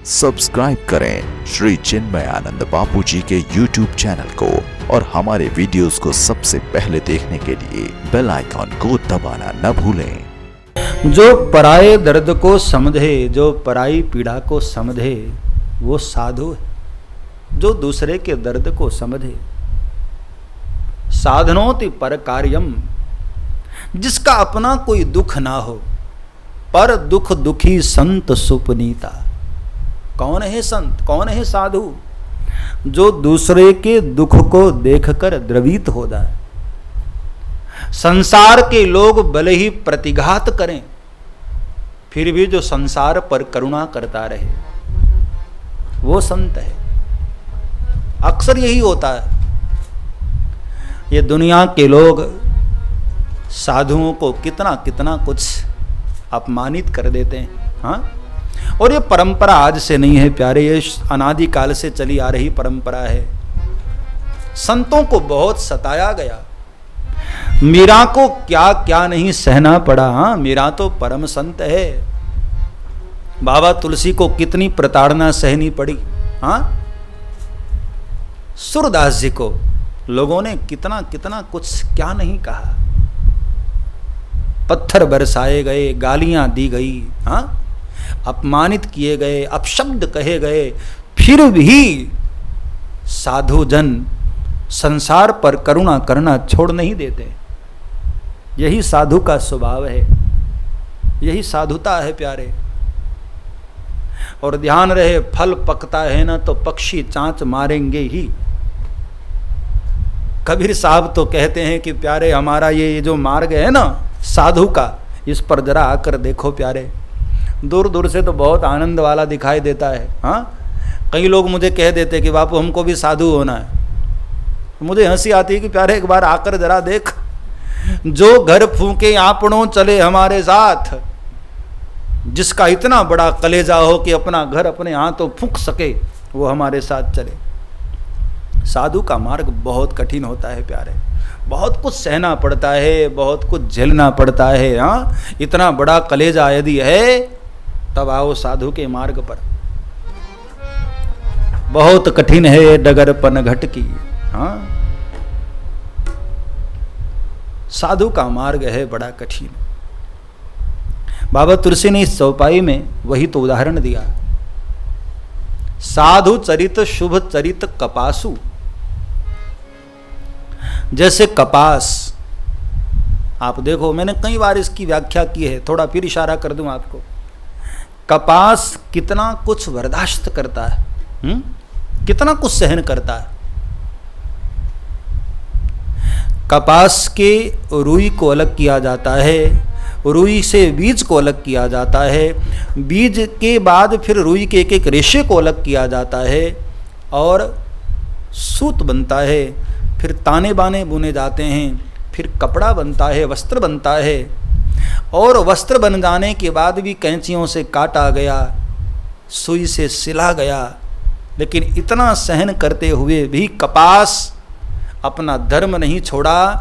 Subscribe करें श्री चिन्मयानंद बापू जी के YouTube channel को और हमारे वीडियोस को सबसे पहले देखने के लिए बेल आइकॉन को दबाना न भूलें। जो पराये दर्द को समझे, जो पराई पीड़ा को समझे, वो साधु है। जो दूसरे के दर्द को समझे, साधनोति पर कार्यम, जिसका अपना कोई दुख ना हो, पर दुख दुखी संत सुपनीता। कौन है संत, कौन है साधु? जो दूसरे के दुख को देखकर द्रवित हो जाए। संसार के लोग भले ही प्रतिघात करें, फिर भी जो संसार पर करुणा करता रहे, वो संत है। अक्सर यही होता है, ये दुनिया के लोग साधुओं को कितना कितना कुछ अपमानित कर देते हैं। हाँ, और ये परंपरा आज से नहीं है प्यारे, ये अनादि काल से चली आ रही परंपरा है। संतों को बहुत सताया गया। मीरा को क्या क्या नहीं सहना पड़ा। हाँ, मीरा तो परम संत है। बाबा तुलसी को कितनी प्रताड़ना सहनी पड़ी। हाँ, सूरदास जी को लोगों ने कितना कितना कुछ क्या नहीं कहा। पत्थर बरसाए गए, गालियां दी गई, हाँ, अपमानित किए गए, अपशब्द कहे गए, फिर भी साधु जन संसार पर करुणा करना छोड़ नहीं देते। यही साधु का स्वभाव है, यही साधुता है प्यारे। और ध्यान रहे, फल पकता है ना तो पक्षी चांच मारेंगे ही। कबीर साहब तो कहते हैं कि प्यारे हमारा ये जो मार्ग है ना साधु का, इस पर जरा आकर देखो प्यारे। दूर दूर से तो बहुत आनंद वाला दिखाई देता है। हाँ, कई लोग मुझे कह देते कि बापू हमको भी साधु होना है। मुझे हंसी आती है कि प्यारे एक बार आकर जरा देख, जो घर फूके आपनों चले हमारे साथ, जिसका इतना बड़ा कलेजा हो कि अपना घर अपने हाथों फूंक सके, वो हमारे साथ चले। साधु का मार्ग बहुत कठिन होता है प्यारे, बहुत कुछ सहना पड़ता है, बहुत कुछ झेलना पड़ता है। हाँ, इतना बड़ा कलेजा यदि है तब आओ साधु के मार्ग पर। बहुत कठिन है डगर पन घट की। हाँ, साधु का मार्ग है बड़ा कठिन। बाबा तुलसी ने इस चौपाई में वही तो उदाहरण दिया। साधु चरित शुभ चरित कपासु। जैसे कपास, आप देखो, मैंने कई बार इसकी व्याख्या की है, थोड़ा फिर इशारा कर दूं आपको। कपास कितना कुछ बर्दाश्त करता है, कितना कुछ सहन करता है। कपास के रुई को अलग किया जाता है, रुई से बीज को अलग किया जाता है, बीज के बाद फिर रुई के एक एक रेशे को अलग किया जाता है और सूत बनता है, फिर ताने बाने बुने जाते हैं, फिर कपड़ा बनता है, वस्त्र बनता है। और वस्त्र बन जाने के बाद भी कैंचियों से काटा गया, सुई से सिला गया, लेकिन इतना सहन करते हुए भी कपास अपना धर्म नहीं छोड़ा,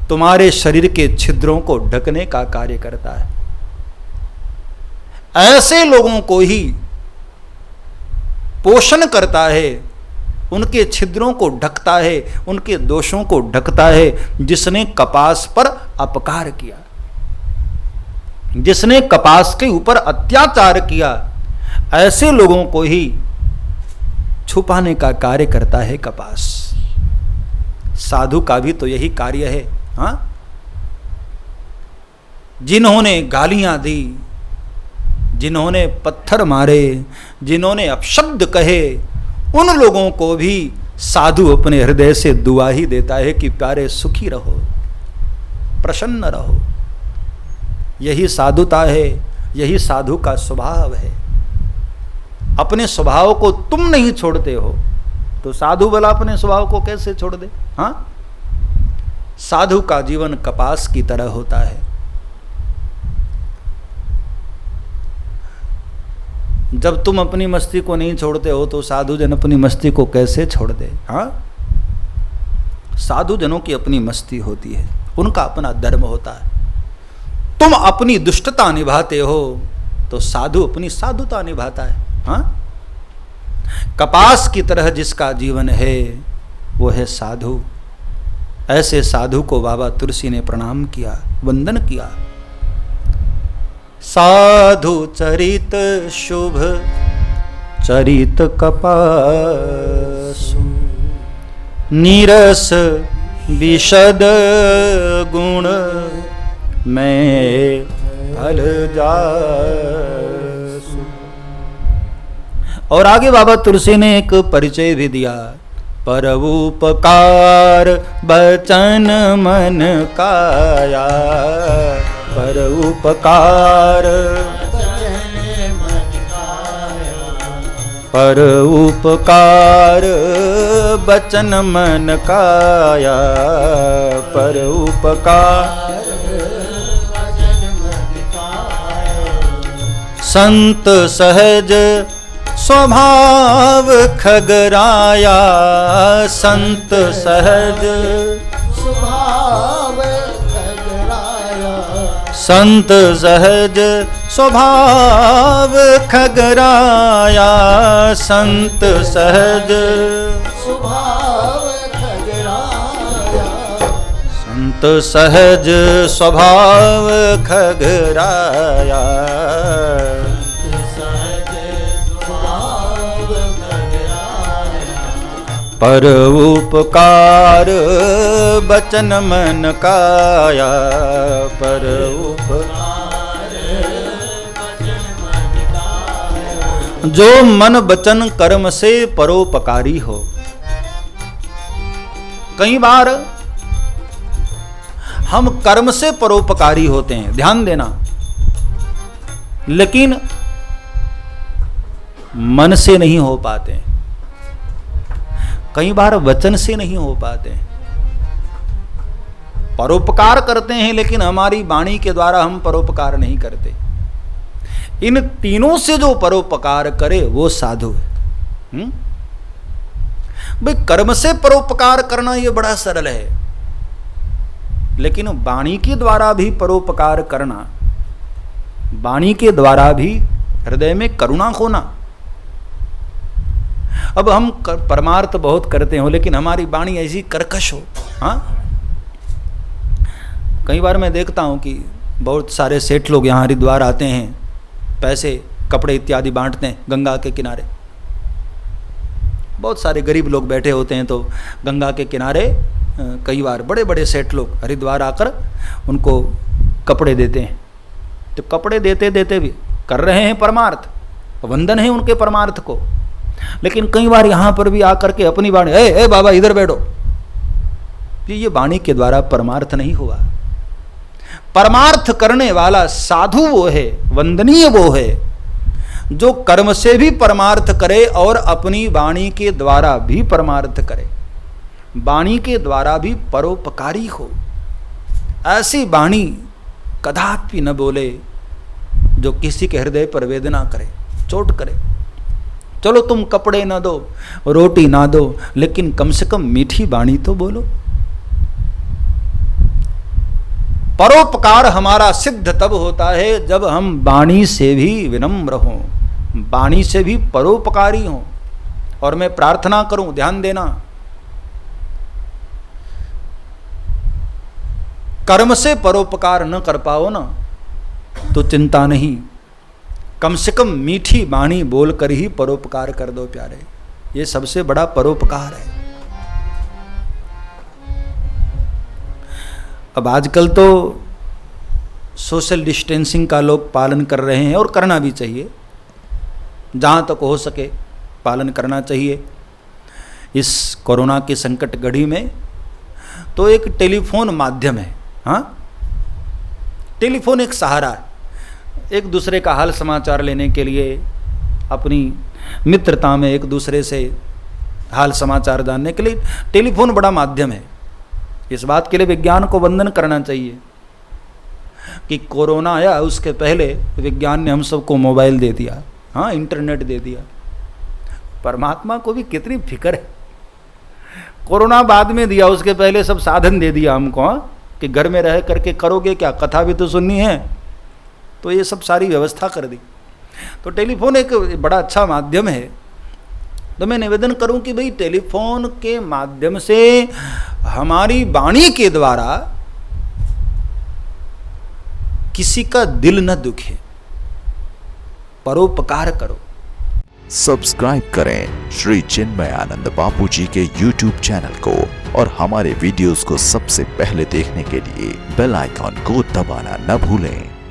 तुम्हारे शरीर के छिद्रों को ढकने का कार्य करता है। ऐसे लोगों को ही पोषण करता है, उनके छिद्रों को ढकता है, उनके दोषों को ढकता है, जिसने कपास पर अपकार किया, जिसने कपास के ऊपर अत्याचार किया। ऐसे लोगों को ही छुपाने का कार्य करता है कपास। साधु का भी तो यही कार्य है। हाँ, जिन्होंने गालियां दी, जिन्होंने पत्थर मारे, जिन्होंने अपशब्द कहे, उन लोगों को भी साधु अपने हृदय से दुआ ही देता है कि प्यारे सुखी रहो, प्रसन्न रहो। यही साधुता है, यही साधु का स्वभाव है। अपने स्वभाव को तुम नहीं छोड़ते हो तो साधु भला अपने स्वभाव को कैसे छोड़ दे। हाँ, साधु का जीवन कपास की तरह होता है। जब तुम अपनी मस्ती को नहीं छोड़ते हो तो साधु जन अपनी मस्ती को कैसे छोड़ दे। हाँ, साधु जनों की अपनी मस्ती होती है, उनका अपना धर्म होता है। तुम अपनी दुष्टता निभाते हो तो साधु अपनी साधुता निभाता है। हाँ, कपास की तरह जिसका जीवन है वो है साधु। ऐसे साधु को बाबा तुलसी ने प्रणाम किया, वंदन किया। साधु चरित शुभ चरित कपासु, नीरस विशद गुण मैं फल जासु। और आगे बाबा तुलसी ने एक परिचय भी दिया, पर उपकार बचन मन काया, पर उपकार पर उपकार बचन मन काया, पर उपकार संत सहज स्वभाव खगराया, संत सहज स्वभाव खगराया, संत सहज स्वभाव खगराया, संत सहज स्वभाव खगराया, संत सहज स्वभाव खगराया, पर उपकार बचन मन काया, पर उपकार जो मन वचन कर्म से परोपकारी हो। कई बार हम कर्म से परोपकारी होते हैं, ध्यान देना, लेकिन मन से नहीं हो पाते, कई बार वचन से नहीं हो पाते। परोपकार करते हैं लेकिन हमारी वाणी के द्वारा हम परोपकार नहीं करते। इन तीनों से जो परोपकार करे वो साधु है। भाई कर्म से परोपकार करना ये बड़ा सरल है, लेकिन वाणी के द्वारा भी परोपकार करना, वाणी के द्वारा भी हृदय में करुणा होना। अब हम परमार्थ बहुत करते हो लेकिन हमारी वाणी ऐसी कर्कश हो। हाँ, कई बार मैं देखता हूँ कि बहुत सारे सेठ लोग यहाँ हरिद्वार आते हैं, पैसे कपड़े इत्यादि बांटते हैं गंगा के किनारे। बहुत सारे गरीब लोग बैठे होते हैं तो गंगा के किनारे कई बार बड़े बड़े सेठ लोग हरिद्वार आकर उनको कपड़े देते हैं। तो कपड़े देते देते भी कर रहे हैं परमार्थ, वंदन है उनके परमार्थ को, लेकिन कई बार यहाँ पर भी आकर के अपनी वाणी, ए बाबा इधर बैठो, ये वाणी के द्वारा परमार्थ नहीं हुआ। परमार्थ करने वाला साधु वो है, वंदनीय वो है जो कर्म से भी परमार्थ करे और अपनी वाणी के द्वारा भी परमार्थ करे, वाणी के द्वारा भी परोपकारी हो। ऐसी वाणी कदापि न बोले जो किसी के हृदय पर वेदना करे, चोट करे। चलो तुम कपड़े ना दो, रोटी ना दो, लेकिन कम से कम मीठी वाणी तो बोलो। परोपकार हमारा सिद्ध तब होता है जब हम वाणी से भी विनम्र हों, वाणी से भी परोपकारी हों। और मैं प्रार्थना करूं, ध्यान देना, कर्म से परोपकार न कर पाओ ना तो चिंता नहीं, कम से कम मीठी वाणी बोलकर ही परोपकार कर दो प्यारे। ये सबसे बड़ा परोपकार है। अब आजकल तो सोशल डिस्टेंसिंग का लोग पालन कर रहे हैं और करना भी चाहिए, जहाँ तक हो सके पालन करना चाहिए। इस कोरोना की संकट घड़ी में तो एक टेलीफोन माध्यम है। हाँ, टेलीफोन एक सहारा है, एक दूसरे का हाल समाचार लेने के लिए, अपनी मित्रता में एक दूसरे से हाल समाचार जानने के लिए टेलीफोन बड़ा माध्यम है। इस बात के लिए विज्ञान को वंदन करना चाहिए कि कोरोना आया उसके पहले विज्ञान ने हम सबको मोबाइल दे दिया, हाँ, इंटरनेट दे दिया। परमात्मा को भी कितनी फिक्र है, कोरोना बाद में दिया, उसके पहले सब साधन दे दिया हमको, हाँ, कि घर में रह करके करोगे क्या, कथा भी तो सुननी है, तो ये सब सारी व्यवस्था कर दी। तो टेलीफोन एक बड़ा अच्छा माध्यम है तो मैं निवेदन करूं कि भाई टेलीफोन के माध्यम से हमारी वाणी के द्वारा किसी का दिल न दुखे, परोपकार करो। सब्सक्राइब करें श्री चिन्मयानंद बापू जी के YouTube चैनल को और हमारे वीडियोस को सबसे पहले देखने के लिए बेल आइकॉन को दबाना न भूलें।